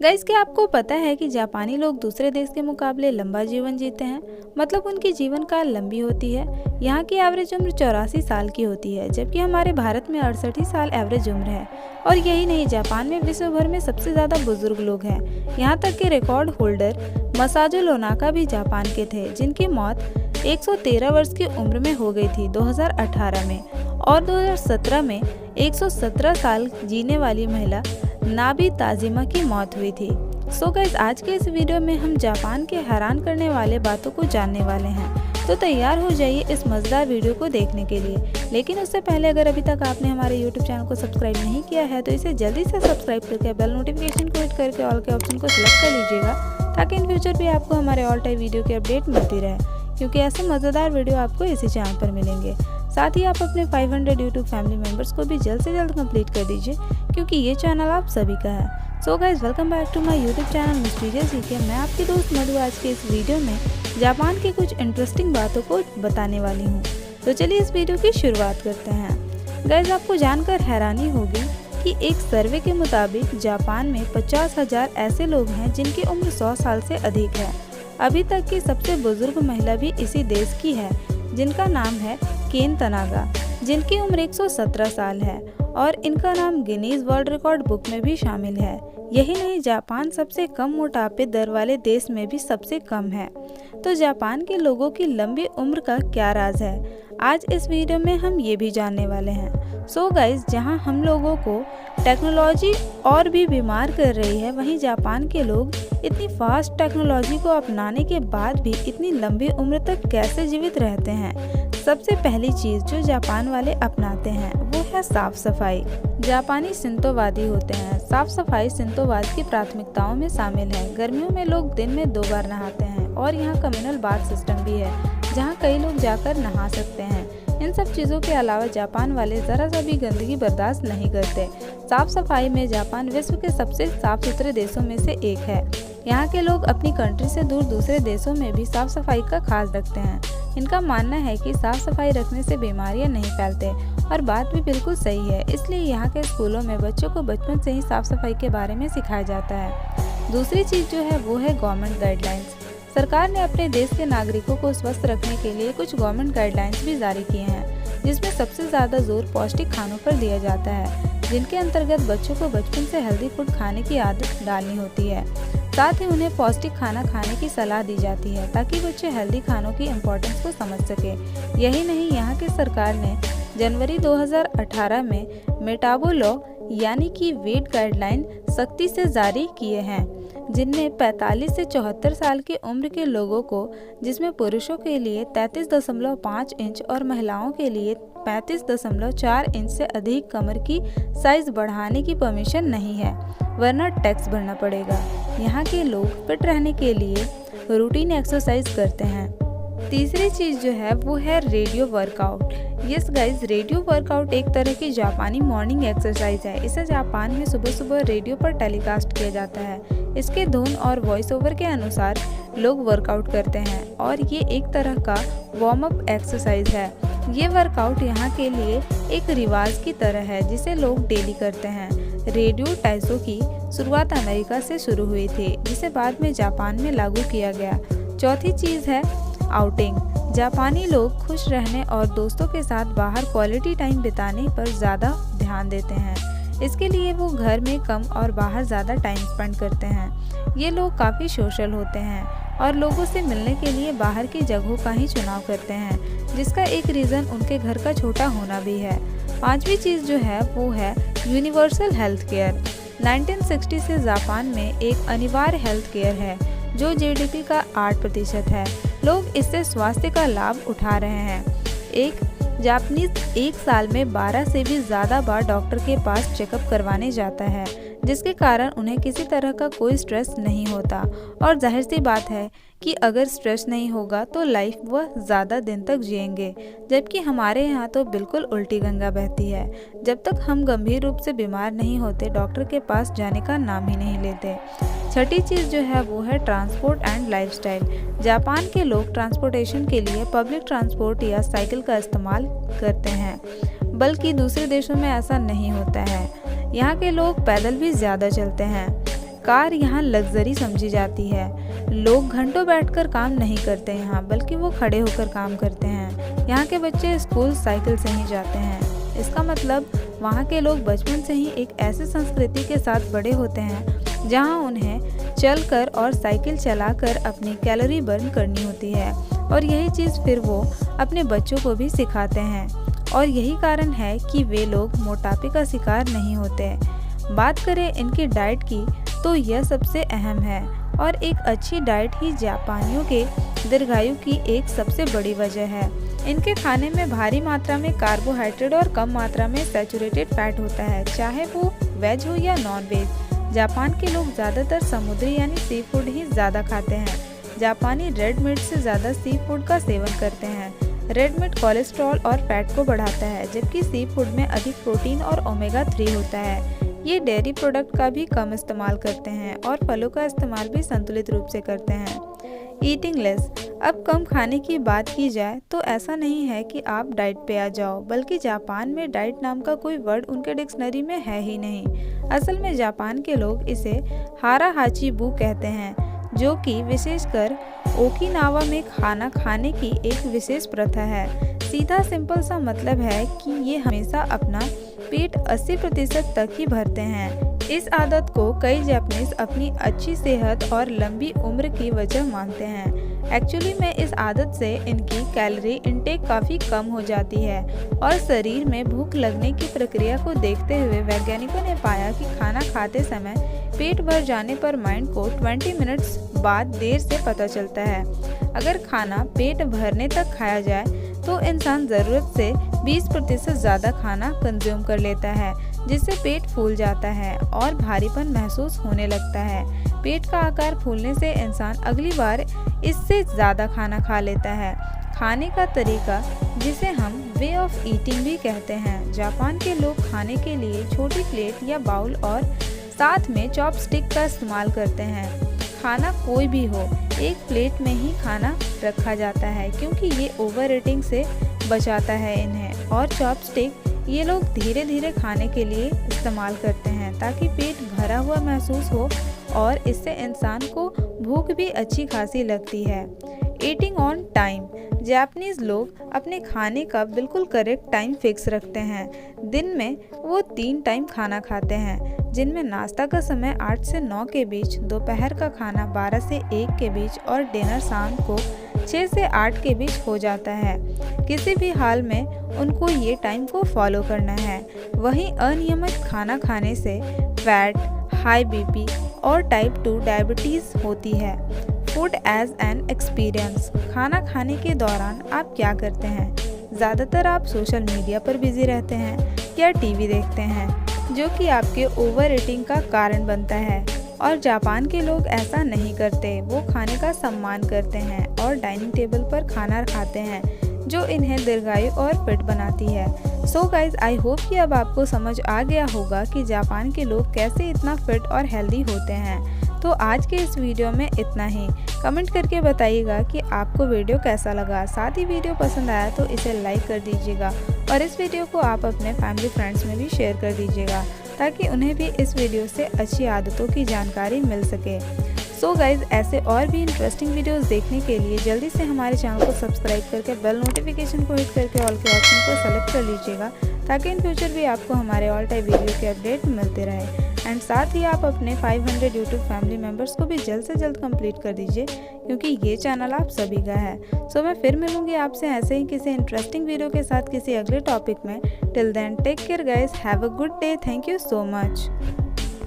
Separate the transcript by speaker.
Speaker 1: Guys, क्या आपको पता है कि जापानी लोग दूसरे देश के मुकाबले लंबा जीवन जीते हैं। मतलब उनकी जीवन काल लंबी होती है। यहाँ की एवरेज उम्र 84 साल की होती है, जबकि हमारे भारत में 68 साल एवरेज उम्र है। और यही नहीं, जापान में विश्व भर में सबसे ज़्यादा बुजुर्ग लोग हैं। यहाँ तक कि रिकॉर्ड होल्डर मसाजो लोनाका भी जापान के थे, जिनकी मौत 113 वर्ष की उम्र में हो गई थी 2018 में। और 2017 में 117 साल जीने वाली महिला नाबी ताजिमा की मौत हुई थी। सो गाइस, आज के इस वीडियो में हम जापान के हैरान करने वाले बातों को जानने वाले हैं। तो तैयार हो जाइए इस मज़ेदार वीडियो को देखने के लिए। लेकिन उससे पहले अगर अभी तक आपने हमारे YouTube चैनल को सब्सक्राइब नहीं किया है तो इसे जल्दी से सब्सक्राइब करके बेल नोटिफिकेशन को हिट करके ऑल के ऑप्शन को सिलेक्ट कर लीजिएगा, ताकि इन फ्यूचर भी आपको हमारे ऑल टाइम वीडियो की अपडेट मिलती रहे, क्योंकि ऐसे मज़ेदार वीडियो आपको इसी चैनल पर मिलेंगे। साथ ही आप अपने 500 यूट्यूब फैमिली मेंबर्स को भी जल्द से जल्द कंप्लीट कर दीजिए, क्योंकि ये चैनल आप सभी का है। So guys, welcome back to my YouTube channel mysterious GK. मैं आपकी दोस्त मधु आज के इस वीडियो में जापान की कुछ इंटरेस्टिंग बातों को बताने वाली हूँ। तो चलिए इस वीडियो की शुरुआत करते हैं। गाइज, आपको जानकर हैरानी होगी कि एक सर्वे के मुताबिक जापान में 50,000 ऐसे लोग हैं जिनकी उम्र 100 साल से अधिक है। अभी तक की सबसे बुजुर्ग महिला भी इसी देश की है, जिनका नाम है केन तनागा, जिनकी उम्र 117 साल है और इनका नाम गिनीज वर्ल्ड रिकॉर्ड बुक में भी शामिल है। यही नहीं, जापान सबसे कम मोटापे दर वाले देश में भी सबसे कम है। तो जापान के लोगों की लंबी उम्र का क्या राज है, आज इस वीडियो में हम ये भी जानने वाले हैं। सो गाइज, जहां हम लोगों को टेक्नोलॉजी और भी बीमार कर रही है, वहीं जापान के लोग इतनी फास्ट टेक्नोलॉजी को अपनाने के बाद भी इतनी लंबी उम्र तक कैसे जीवित रहते हैं। सबसे पहली चीज़ जो जापान वाले अपनाते हैं वो है साफ सफाई। जापानी शिंतोवादी होते हैं। साफ सफाई शिंतोवाद की प्राथमिकताओं में शामिल है। गर्मियों में लोग दिन में 2 बार नहाते हैं और यहाँ कम्युनल बाथ सिस्टम भी है, जहाँ कई लोग जाकर नहा सकते हैं। इन सब चीज़ों के अलावा जापान वाले ज़रा सा भी गंदगी बर्दाश्त नहीं करते। साफ सफाई में जापान विश्व के सबसे साफ सुथरे देशों में से एक है। यहाँ के लोग अपनी कंट्री से दूर दूसरे देशों में भी साफ सफाई का खास रखते हैं। इनका मानना है कि साफ सफाई रखने से बीमारियां नहीं फैलते, और बात भी बिल्कुल सही है। इसलिए यहाँ के स्कूलों में बच्चों को बचपन से ही साफ सफाई के बारे में सिखाया जाता है। दूसरी चीज़ जो है वो है गवर्नमेंट गाइडलाइंस। सरकार ने अपने देश के नागरिकों को स्वस्थ रखने के लिए कुछ गवर्नमेंट गाइडलाइंस भी जारी किए हैं, जिसमें सबसे ज़्यादा जोर पौष्टिक खानों पर दिया जाता है, जिनके अंतर्गत बच्चों को बचपन से हेल्दी फूड खाने की आदत डालनी होती है। साथ ही उन्हें पौष्टिक खाना खाने की सलाह दी जाती है, ताकि बच्चे हेल्दी खानों की इम्पोर्टेंस को समझ सके। यही नहीं, यहाँ की सरकार ने जनवरी 2018 में मेटाबो लॉ यानी कि वेट गाइडलाइन सख्ती से जारी किए हैं, जिनमें 45 से 74 साल की उम्र के लोगों को, जिसमें पुरुषों के लिए 33.5 इंच और महिलाओं के लिए 35.4 इंच से अधिक कमर की साइज बढ़ाने की परमिशन नहीं है, वरना टैक्स भरना पड़ेगा। यहाँ के लोग फिट रहने के लिए रूटीन एक्सरसाइज करते हैं। तीसरी चीज़ जो है वो है radio workout. Yes guys, radio workout एक तरह की जापानी मॉर्निंग एक्सरसाइज है। इसे जापान में सुबह सुबह रेडियो पर टेलीकास्ट किया जाता है। इसके धुन और वॉइस ओवर के अनुसार लोग वर्कआउट करते हैं, और ये एक तरह का वार्म अप एक्सरसाइज है। ये वर्कआउट यहाँ के लिए एक रिवाज की तरह है, जिसे लोग डेली करते हैं। रेडियो टाइसो की शुरुआत अमेरिका से शुरू हुई थी, जिसे बाद में जापान में लागू किया गया। चौथी चीज़ है आउटिंग। जापानी लोग खुश रहने और दोस्तों के साथ बाहर क्वालिटी टाइम बिताने पर ज़्यादा ध्यान देते हैं। इसके लिए वो घर में कम और बाहर ज़्यादा टाइम स्पेंड करते हैं। ये लोग काफ़ी सोशल होते हैं और लोगों से मिलने के लिए बाहर की जगहों का ही चुनाव करते हैं, जिसका एक रीज़न उनके घर का छोटा होना भी है। पांचवी चीज़ जो है वो है यूनिवर्सल हेल्थ केयर। 1960 से जापान में एक अनिवार्य हेल्थ केयर है, जो जीडीपी का 8% है। लोग इससे स्वास्थ्य का लाभ उठा रहे हैं। एक जापानीज एक साल में 12 से भी ज़्यादा बार डॉक्टर के पास चेकअप करवाने जाता है, जिसके कारण उन्हें किसी तरह का कोई स्ट्रेस नहीं होता। और जाहिर सी बात है कि अगर स्ट्रेस नहीं होगा तो लाइफ वह ज़्यादा दिन तक जिएंगे, जबकि हमारे यहाँ तो बिल्कुल उल्टी गंगा बहती है। जब तक हम गंभीर रूप से बीमार नहीं होते, डॉक्टर के पास जाने का नाम ही नहीं लेते। छठी चीज़ जो है वो है ट्रांसपोर्ट एंड लाइफस्टाइल। जापान के लोग ट्रांसपोर्टेशन के लिए पब्लिक ट्रांसपोर्ट या साइकिल का इस्तेमाल करते हैं, बल्कि दूसरे देशों में ऐसा नहीं होता है। यहाँ के लोग पैदल भी ज़्यादा चलते हैं। कार यहाँ लग्जरी समझी जाती है। लोग घंटों बैठकर काम नहीं करते यहाँ, बल्कि वो खड़े होकर काम करते हैं। यहाँ के बच्चे स्कूल साइकिल से ही जाते हैं। इसका मतलब वहाँ के लोग बचपन से ही एक ऐसी संस्कृति के साथ बड़े होते हैं जहाँ उन्हें चलकर और साइकिल चलाकर अपनी कैलोरी बर्न करनी होती है, और यही चीज़ फिर वो अपने बच्चों को भी सिखाते हैं। और यही कारण है कि वे लोग मोटापे का शिकार नहीं होते। बात करें इनकी डाइट की तो यह सबसे अहम है, और एक अच्छी डाइट ही जापानियों के दीर्घायु की एक सबसे बड़ी वजह है। इनके खाने में भारी मात्रा में कार्बोहाइड्रेट और कम मात्रा में सैचुरेटेड फैट होता है, चाहे वो वेज हो या नॉन वेज। जापान के लोग ज़्यादातर समुद्री यानी सी फूड ही ज़्यादा खाते हैं। जापानी रेड मीट से ज़्यादा सी फूड का सेवन करते हैं। रेड मीट कोलेस्ट्रॉल और फैट को बढ़ाता है, जबकि सी फूड में अधिक प्रोटीन और ओमेगा 3 होता है। ये डेयरी प्रोडक्ट का भी कम इस्तेमाल करते हैं और फलों का इस्तेमाल भी संतुलित रूप से करते हैं। Eating less. अब कम खाने की बात की जाए तो ऐसा नहीं है कि आप डाइट पे आ जाओ, बल्कि जापान में डाइट नाम का कोई वर्ड उनके डिक्शनरी में है ही नहीं। असल में जापान के लोग इसे हारा हाची बू कहते हैं, जो कि विशेषकर ओकिनावा में खाना खाने की एक विशेष प्रथा है। सीधा सिंपल सा मतलब है कि ये हमेशा अपना पेट 80% तक ही भरते हैं। इस आदत को कई जापानीज अपनी अच्छी सेहत और लंबी उम्र की वजह मानते हैं। एक्चुअली में इस आदत से इनकी कैलोरी इंटेक काफ़ी कम हो जाती है, और शरीर में भूख लगने की प्रक्रिया को देखते हुए वैज्ञानिकों ने पाया कि खाना खाते समय पेट भर जाने पर माइंड को 20 मिनट्स बाद देर से पता चलता है। अगर खाना पेट भरने तक खाया जाए तो इंसान ज़रूरत से 20% ज़्यादा खाना कंज्यूम कर लेता है, जिससे पेट फूल जाता है और भारीपन महसूस होने लगता है। पेट का आकार फूलने से इंसान अगली बार इससे ज़्यादा खाना खा लेता है। खाने का तरीका, जिसे हम वे ऑफ ईटिंग भी कहते हैं। जापान के लोग खाने के लिए छोटी प्लेट या बाउल और साथ में चॉपस्टिक का इस्तेमाल करते हैं। खाना कोई भी हो, एक प्लेट में ही खाना रखा जाता है, क्योंकि ये ओवर ईटिंग से बचाता है इन्हें। और चॉपस्टिक ये लोग धीरे धीरे खाने के लिए इस्तेमाल करते हैं, ताकि पेट भरा हुआ महसूस हो, और इससे इंसान को भूख भी अच्छी खासी लगती है। Eating on time. जापानीज लोग अपने खाने का बिल्कुल करेक्ट टाइम फिक्स रखते हैं। दिन में वो 3 टाइम खाना खाते हैं, जिनमें नाश्ता का समय 8 से 9 के बीच, दोपहर का खाना 12 से 1 के बीच और डिनर शाम को 6 से 8 के बीच हो जाता है। किसी भी हाल में उनको ये टाइम को फॉलो करना है। वहीं अनियमित खाना खाने से फैट, हाई बीपी और टाइप 2 डायबिटीज़ होती है। Food as an experience. खाना खाने के दौरान आप क्या करते हैं? ज़्यादातर आप सोशल मीडिया पर बिजी रहते हैं या टीवी देखते हैं, जो कि आपके ओवर ईटिंग का कारण बनता है। और जापान के लोग ऐसा नहीं करते। वो खाने का सम्मान करते हैं और डाइनिंग टेबल पर खाना खाते हैं, जो इन्हें दीर्घायु और फिट बनाती है। सो गाइज, आई होप कि अब आपको समझ आ गया होगा कि जापान के लोग कैसे इतना फिट और हेल्दी होते हैं। तो आज के इस वीडियो में इतना ही। कमेंट करके बताइएगा कि आपको वीडियो कैसा लगा। साथ ही वीडियो पसंद आया तो इसे लाइक कर दीजिएगा, और इस वीडियो को आप अपने फैमिली फ्रेंड्स में भी शेयर कर दीजिएगा, ताकि उन्हें भी इस वीडियो से अच्छी आदतों की जानकारी मिल सके। सो गाइज, ऐसे और भी इंटरेस्टिंग वीडियोस देखने के लिए जल्दी से हमारे चैनल को सब्सक्राइब करके बेल नोटिफिकेशन को हिट करके ऑल के ऑप्शन को सेलेक्ट कर लीजिएगा, ताकि इन फ्यूचर भी आपको हमारे ऑल टाइप वीडियो के अपडेट मिलते रहे। एंड साथ ही आप अपने 500 यूट्यूब फैमिली मेम्बर्स को भी जल्द से जल्द कंप्लीट कर दीजिए, क्योंकि ये चैनल आप सभी का है। सो मैं फिर मिलूंगी आपसे ऐसे ही किसी इंटरेस्टिंग वीडियो के साथ किसी अगले टॉपिक में। Till then take care guys, have a good day, thank you so much.